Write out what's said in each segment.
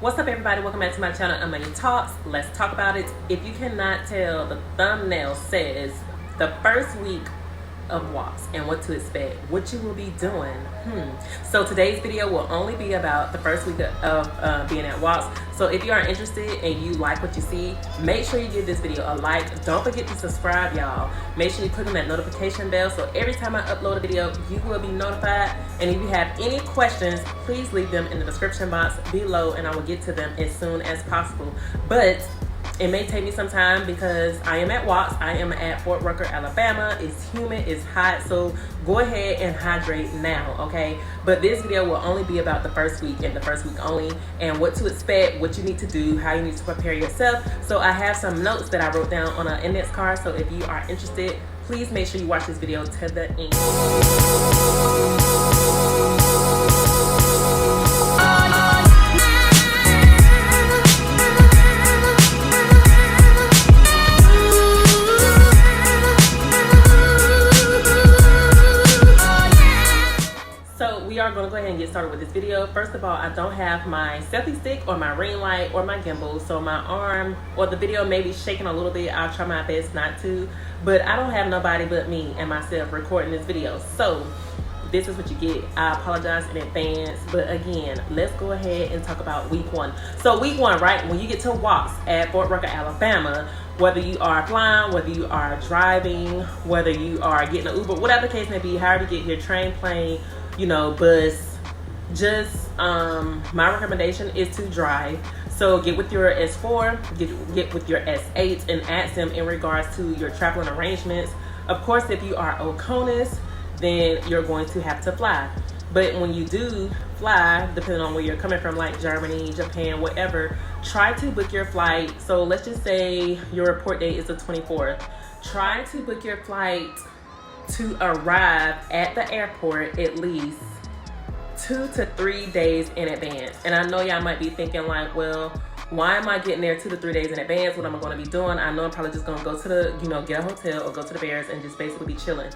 What's up, everybody? Welcome back to my channel, Money Talks. Let's talk about it. If you cannot tell, the thumbnail says the first week of WOCS and what to expect, what you will be doing. So today's video will only be about the first week of being at WOCS. So if you are interested and you like what you see, make sure you give this video a like. Don't forget to subscribe, y'all. Make sure you click on that notification bell so every time I upload a video, you will be notified. And if you have any questions, please leave them in the description box below and I will get to them as soon as possible. But it may take me some time because I am at WOCS. I am at Fort Rucker, Alabama. It's humid, it's hot, so go ahead and hydrate now, okay? But this video will only be about the first week and the first week only, and what to expect, what you need to do, how you need to prepare yourself. So I have some notes that I wrote down on an index card, so if you are interested, please make sure you watch this video to the end. We are going to go ahead and get started with this video. First of all, I don't have my selfie stick or my ring light or my gimbal, so my arm or the video may be shaking a little bit. I'll try my best not to, but I don't have nobody but me and myself recording this video, so this is what you get. I apologize in advance, but again, let's go ahead and talk about week one. So week one, right, when you get to WOCS at Fort Rucker, Alabama, whether you are flying, whether you are driving, whether you are getting an Uber, whatever the case may be, however you get here, train, plane, you know, bus, just my recommendation is to drive. So get with your S4, get with your S8 and ask them in regards to your traveling arrangements. Of course, if you are OCONUS, then you're going to have to fly. But when you do fly, depending on where you're coming from, like Germany, Japan, whatever, try to book your flight. So let's just say your report date is the 24th. Try to book your flight to arrive at the airport at least 2 to 3 days in advance. And I know y'all might be thinking like, well, why am I getting there 2 to 3 days in advance? What am I going to be doing? I know I'm probably just going to go to the, you know, get a hotel or go to the Bears and just basically be chilling.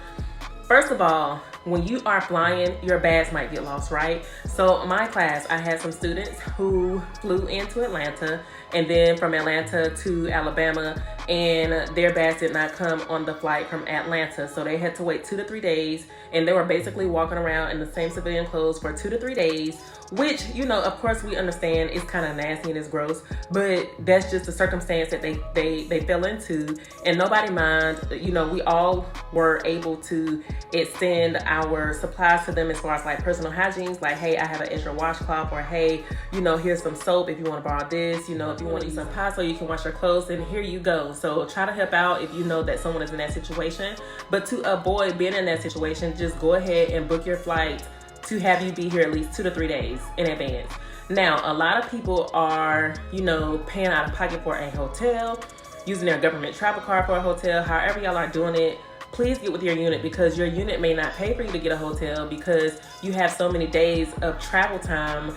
First of all, when you are flying, your bags might get lost, right? So my class, I had some students who flew into Atlanta and then from Atlanta to Alabama, and their bags did not come on the flight from Atlanta. So they had to wait 2 to 3 days, and they were basically walking around in the same civilian clothes for 2 to 3 days, which, you know, of course we understand is kind of nasty and it's gross, but that's just the circumstance that they fell into, and nobody mind. You know, we all were able to extend our supplies to them as far as like personal hygiene, like, hey, I have an extra washcloth, or hey, you know, here's some soap if you want to borrow this, you know, if you want to use some pie so you can wash your clothes, and here you go. So try to help out if you know that someone is in that situation, but to avoid being in that situation, just go ahead and book your flight to have you be here at least 2 to 3 days in advance. Now, a lot of people are, you know, paying out of pocket for a hotel, using their government travel card for a hotel. However y'all are doing it, please get with your unit, because your unit may not pay for you to get a hotel because you have so many days of travel time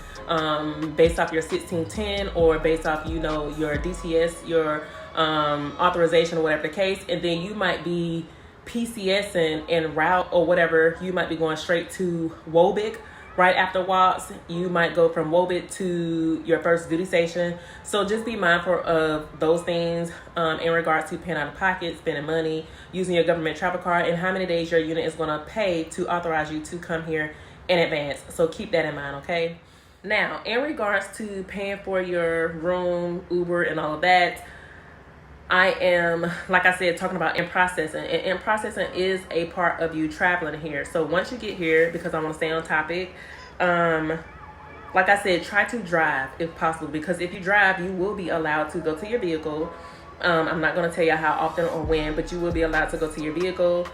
based off your 1610 or based off, you know, your DTS, your authorization or whatever the case, and then you might be PCSing en route or whatever. You might be going straight to WOBIC right after WOCS. You might go from WOBIC to your first duty station. So just be mindful of those things in regards to paying out of pocket, spending money, using your government travel card, and how many days your unit is going to pay to authorize you to come here in advance. So keep that in mind, okay? Now, in regards to paying for your room, Uber, and all of that, I am, like I said, talking about in processing, and in processing is a part of you traveling here. So once you get here, because I want to stay on topic, like I said, try to drive if possible, because if you drive, you will be allowed to go to your vehicle. I'm not going to tell you how often or when, but you will be allowed to go to your vehicle.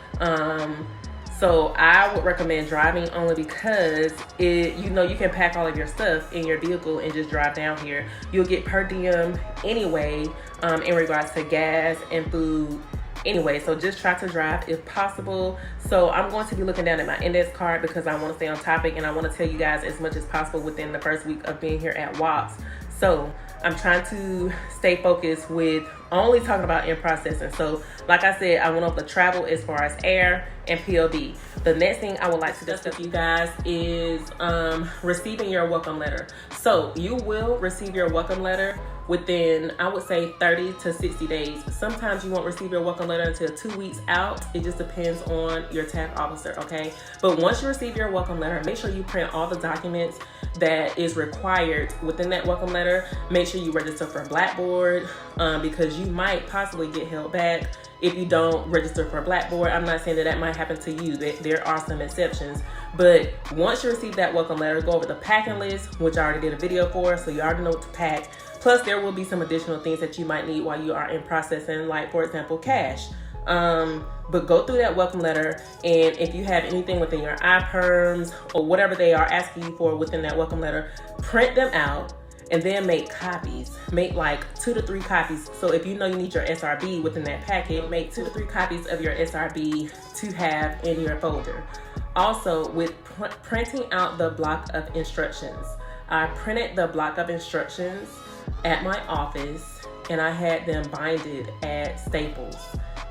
So I would recommend driving only because you know, you can pack all of your stuff in your vehicle and just drive down here. You'll get per diem anyway in regards to gas and food anyway. So just try to drive if possible. So I'm going to be looking down at my index card because I want to stay on topic and I want to tell you guys as much as possible within the first week of being here at WOCS. So I'm trying to stay focused with only talking about in processing. So like I said, I went over the travel as far as air and POD. The next thing I would like to discuss with you guys is receiving your welcome letter. So you will receive your welcome letter within, I would say, 30 to 60 days. Sometimes you won't receive your welcome letter until 2 weeks out. It just depends on your tax officer, okay? But once you receive your welcome letter, make sure you print all the documents that is required within that welcome letter. Make sure you register for Blackboard because you might possibly get held back if you don't register for Blackboard. I'm not saying that that might happen to you. There are some exceptions. But once you receive that welcome letter, go over the packing list, which I already did a video for, so you already know what to pack. Plus, there will be some additional things that you might need while you are in processing, like, for example, cash. But go through that welcome letter, and if you have anything within your iPerms or whatever they are asking you for within that welcome letter, print them out and then make copies. Make like 2 to 3 copies. So if you know you need your SRB within that packet, make 2 to 3 copies of your SRB to have in your folder. Also, with printing out the block of instructions, I printed the block of instructions at my office and I had them binded at Staples.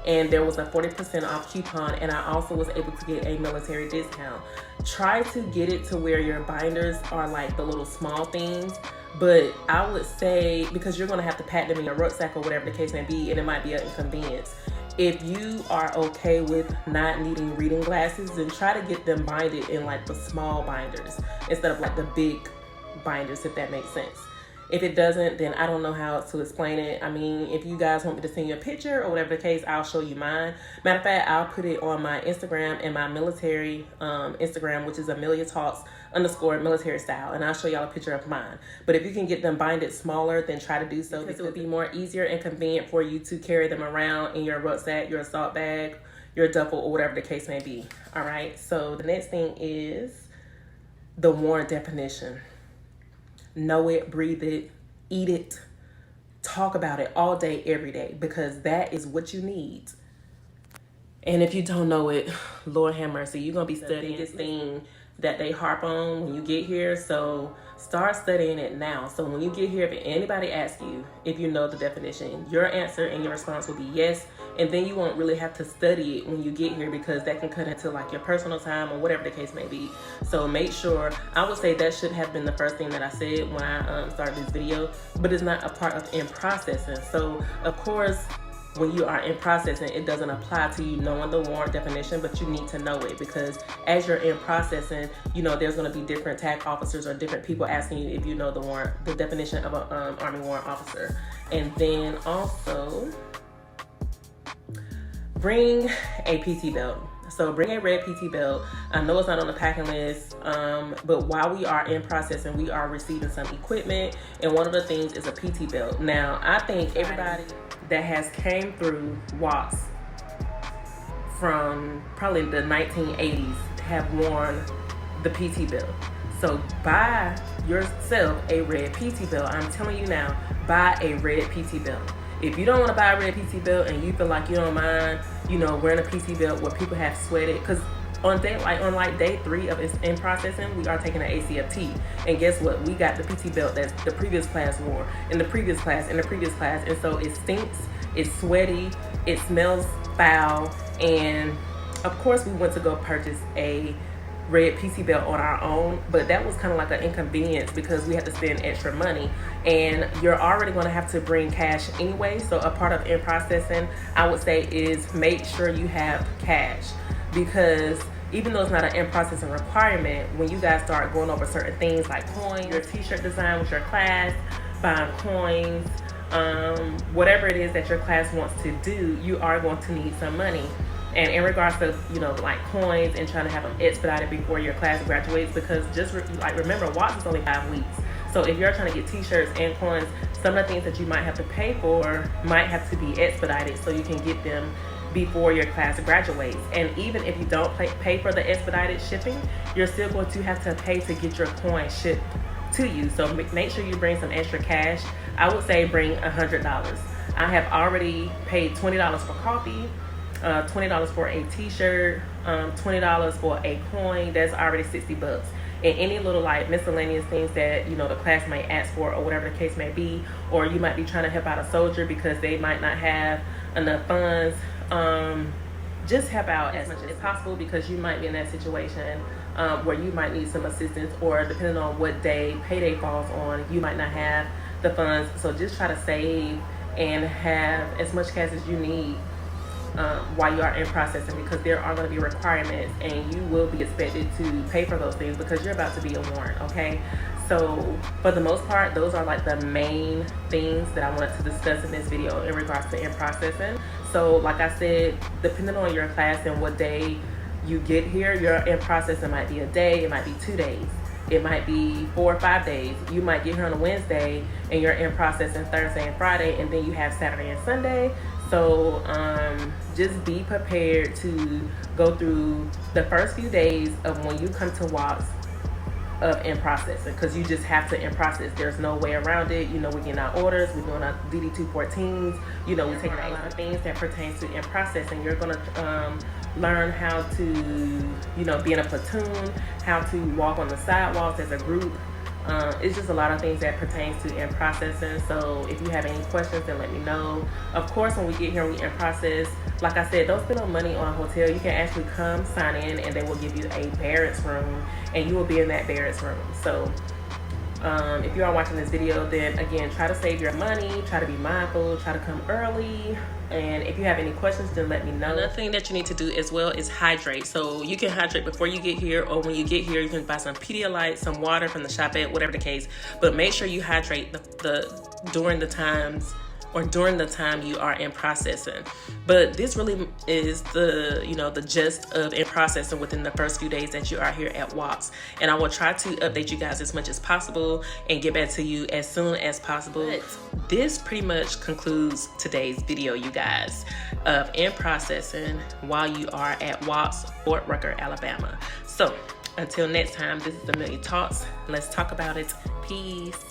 And there was a 40% off coupon, and I also was able to get a military discount. Try to get it to where your binders are like the little small things, but I would say, because you're gonna have to pack them in your rucksack or whatever the case may be, and it might be an inconvenience. If you are okay with not needing reading glasses, then try to get them binded in like the small binders instead of like the big binders, if that makes sense. If it doesn't, then I don't know how else to explain it. I mean, if you guys want me to send you a picture or whatever the case, I'll show you mine. Matter of fact, I'll put it on my Instagram and my military Instagram, which is @AmeliaTalks_military style. And I'll show y'all a picture of mine. But if you can get them binded smaller, then try to do so, because it would be more easier and convenient for you to carry them around in your rucksack, your assault bag, your duffel, or whatever the case may be. All right, so the next thing is the warrant definition. Know it, breathe it, eat it, talk about it all day, every day, because that is what you need. And if you don't know it, Lord have mercy, you're going to be studying this thing that they harp on when you get here. So start studying it now. So when you get here, if anybody asks you if you know the definition, your answer and your response will be yes. And then you won't really have to study it when you get here, because that can cut into like your personal time or whatever the case may be. So make sure, I would say that should have been the first thing that I said when I started this video, but it's not a part of in processing. So of course, when you are in processing, it doesn't apply to you knowing the warrant definition, but you need to know it, because as you're in processing, you know, there's going to be different tax officers or different people asking you if you know the warrant, the definition of an Army warrant officer. And then also bring a PT belt. So bring a red PT belt. I know it's not on the packing list, but while we are in processing, we are receiving some equipment, and one of the things is a PT belt. Now, I think everybody that has came through WOCS from probably the 1980s have worn the PT belt. So buy yourself a red PT belt. I'm telling you now, buy a red PT belt. If you don't want to buy a red PT belt and you feel like you don't mind, you know, wearing a PT belt where people have sweated, because on day 3 of in processing, we are taking an ACFT, and guess what? We got the PT belt that the previous class wore, in the previous class, and so it stinks, it's sweaty, it smells foul, and of course we went to go purchase a red PT belt on our own, but that was kind of like an inconvenience because we had to spend extra money, and you're already going to have to bring cash anyway. So a part of in processing, I would say, is make sure you have cash, because even though it's not an in processing requirement, when you guys start going over certain things like coins, your t-shirt design with your class, buying coins, whatever it is that your class wants to do, you are going to need some money. And in regards to, you know, like coins and trying to have them expedited before your class graduates, because just remember, WOCS is only 5 weeks. So if you're trying to get t-shirts and coins, some of the things that you might have to pay for might have to be expedited so you can get them before your class graduates. And even if you don't pay for the expedited shipping, you're still going to have to pay to get your coin shipped to you. So make sure you bring some extra cash. I would say bring $100. I have already paid $20 for coffee, $20 for a t-shirt, $20 for a coin. That's already $60. and any little like miscellaneous things that, you know, the class might ask for or whatever the case may be. Or you might be trying to help out a soldier because they might not have enough funds. Just help out as much as possible, because you might be in that situation where you might need some assistance, or depending on what day payday falls on, you might not have the funds. So just try to save and have as much cash as you need while you are in processing, because there are going to be requirements and you will be expected to pay for those things because you're about to be a warrant. Okay, so for the most part, those are like the main things that I wanted to discuss in this video in regards to in processing. So like I said, depending on your class and what day you get here, your in processing might be a day, it might be 2 days, it might be 4 or 5 days. You might get here on a Wednesday and you're in processing Thursday and Friday, and then you have Saturday and Sunday. So just be prepared to go through the first few days of when you come to WOCS of in processing, because you just have to in process. There's no way around it. You know, we're getting our orders, we're doing our DD-214s, you know, we're taking a lot of things that pertains to in processing. You're going to learn how to, you know, be in a platoon, how to walk on the sidewalks as a group. It's just a lot of things that pertains to in processing. So if you have any questions, then let me know. Of course, when we get here, we in process. Like I said, don't spend no money on a hotel. You can actually come sign in and they will give you a barracks room, and you will be in that barracks room. So if you are watching this video, then again, try to save your money, try to be mindful, try to come early. And if you have any questions, then let me know. Another thing that you need to do as well is hydrate. So you can hydrate before you get here, or when you get here, you can buy some Pedialyte, some water from the shop at, whatever the case. But make sure you hydrate during the time you are in processing. But this really is the, you know, the gist of in processing within the first few days that you are here at WOCS. And I will try to update you guys as much as possible and get back to you as soon as possible. But this pretty much concludes today's video, you guys, of in processing while you are at WOCS, Fort Rucker, Alabama. So until next time, this is Amelia Talks. Let's talk about it. Peace.